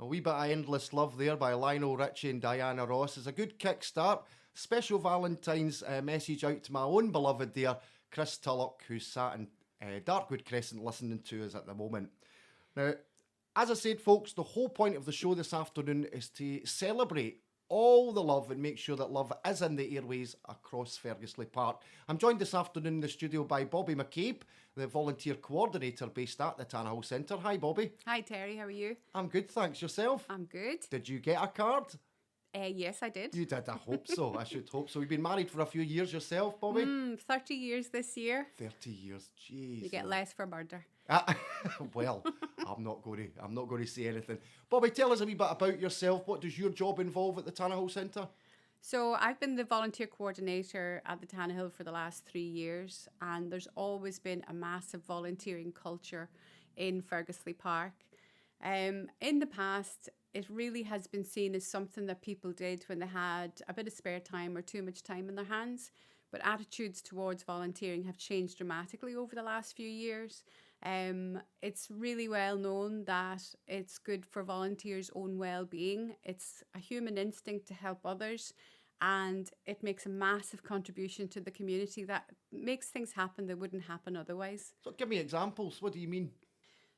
A wee bit of Endless Love there by Lionel Richie and Diana Ross is a good kickstart. Special Valentine's message out to my own beloved there, Chris Tullock, who's sat in Darkwood Crescent listening to us at the moment. Now, as I said, folks, the whole point of the show this afternoon is to celebrate all the love and make sure that love is in the airways across Ferguslie Park. I'm joined this afternoon in the studio by Bobbie McCabe, the volunteer coordinator based at the Tannahill Centre. Hi, Bobbie. Hi, Terry. How are you? I'm good, thanks. Yourself? I'm good. Did you get a card? Yes, I did. You did, I hope so. I should hope so. You've been married for a few years yourself, Bobbie? 30 years this year. 30 years, jeez. You get less for murder. Well, I'm not going to say anything. Bobbie, tell us a wee bit about yourself. What does your job involve at the Tannahill Centre? So I've been the volunteer coordinator at the Tannahill for the last 3 years, and there's always been a massive volunteering culture in Ferguslie Park. In the past, it really has been seen as something that people did when they had a bit of spare time or too much time in their hands. But attitudes towards volunteering have changed dramatically over the last few years. It's really well known that it's good for volunteers' own well-being. It's a human instinct to help others, and it makes a massive contribution to the community that makes things happen that wouldn't happen otherwise. So give me examples. What do you mean?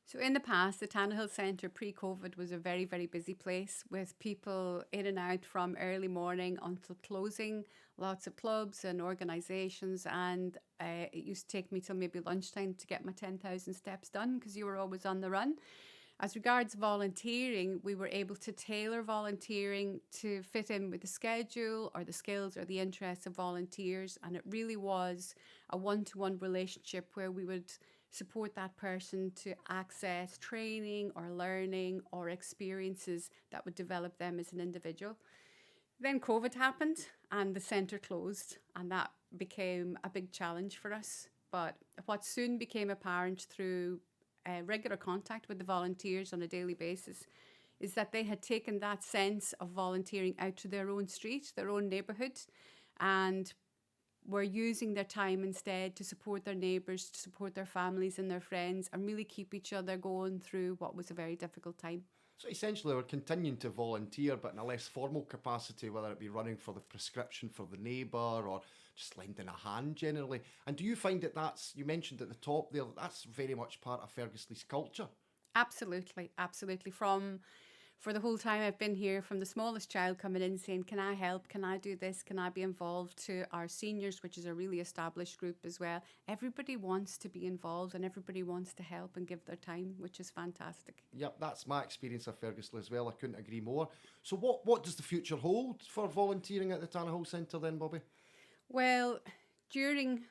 So in the past, the Tannahill Centre pre-COVID was a very, very busy place with people in and out from early morning until closing, lots of clubs and organisations, and it used to take me till maybe lunchtime to get my 10,000 steps done because you were always on the run. As regards volunteering, we were able to tailor volunteering to fit in with the schedule or the skills or the interests of volunteers, and it really was a one-to-one relationship where we would support that person to access training or learning or experiences that would develop them as an individual. Then COVID happened and the centre closed, and that became a big challenge for us. But what soon became apparent through regular contact with the volunteers on a daily basis is that they had taken that sense of volunteering out to their own street, their own neighbourhood, and were using their time instead to support their neighbours, to support their families and their friends, and really keep each other going through what was a very difficult time. So essentially we're continuing to volunteer but in a less formal capacity, whether it be running for the prescription for the neighbour or just lending a hand generally. And do you find that that's, you mentioned at the top there, that's very much part of Ferguslie's culture? Absolutely, absolutely. For the whole time I've been here, from the smallest child coming in saying, can I help? Can I do this? Can I be involved? To our seniors, which is a really established group as well. Everybody wants to be involved and everybody wants to help and give their time, which is fantastic. Yep, that's my experience of Ferguslie as well. I couldn't agree more. So what does the future hold for volunteering at the Tannahill Centre then, Bobbie? Well, during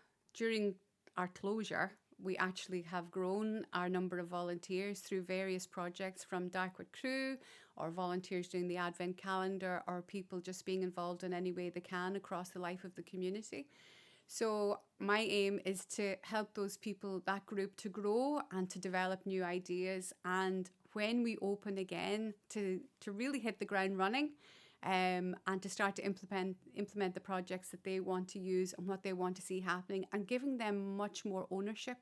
our closure, we actually have grown our number of volunteers through various projects, from Darkwood Crew or volunteers doing the Advent calendar or people just being involved in any way they can across the life of the community. So my aim is to help those people, that group, to grow and to develop new ideas. And when we open again, to really hit the ground running, and to start to implement the projects that they want to use and what they want to see happening, and giving them much more ownership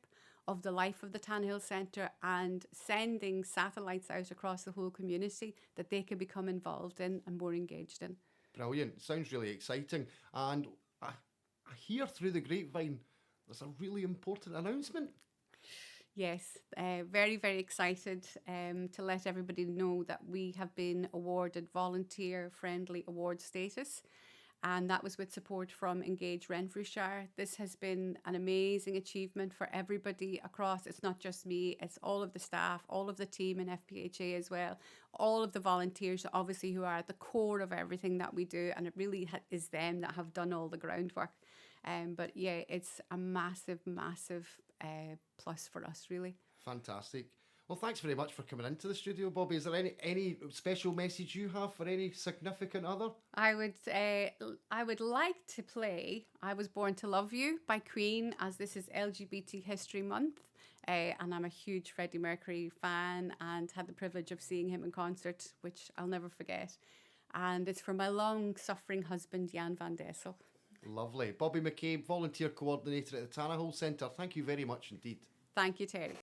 of the life of the Tannahill Centre and sending satellites out across the whole community that they can become involved in and more engaged in. Brilliant. Sounds really exciting. And I hear through the grapevine there's a really important announcement. Yes, very, very excited to let everybody know that we have been awarded Volunteer Friendly Award status, and that was with support from Engage Renfrewshire. This has been an amazing achievement for everybody across. It's not just me, it's all of the staff, all of the team in FPHA as well, all of the volunteers, obviously, who are at the core of everything that we do, and it really is them that have done all the groundwork. But yeah, it's a massive, massive plus for us, really. Fantastic. Well, thanks very much for coming into the studio, Bobbie. Is there any special message you have for any significant other? I would like to play "I Was Born to Love You" by Queen, as this is LGBT History Month, and I'm a huge Freddie Mercury fan and had the privilege of seeing him in concert, which I'll never forget. And it's for my long-suffering husband, Jan van Dessel. Lovely. Bobbie McCabe, volunteer coordinator at the Tannahill Centre. Thank you very much indeed. Thank you, Terry.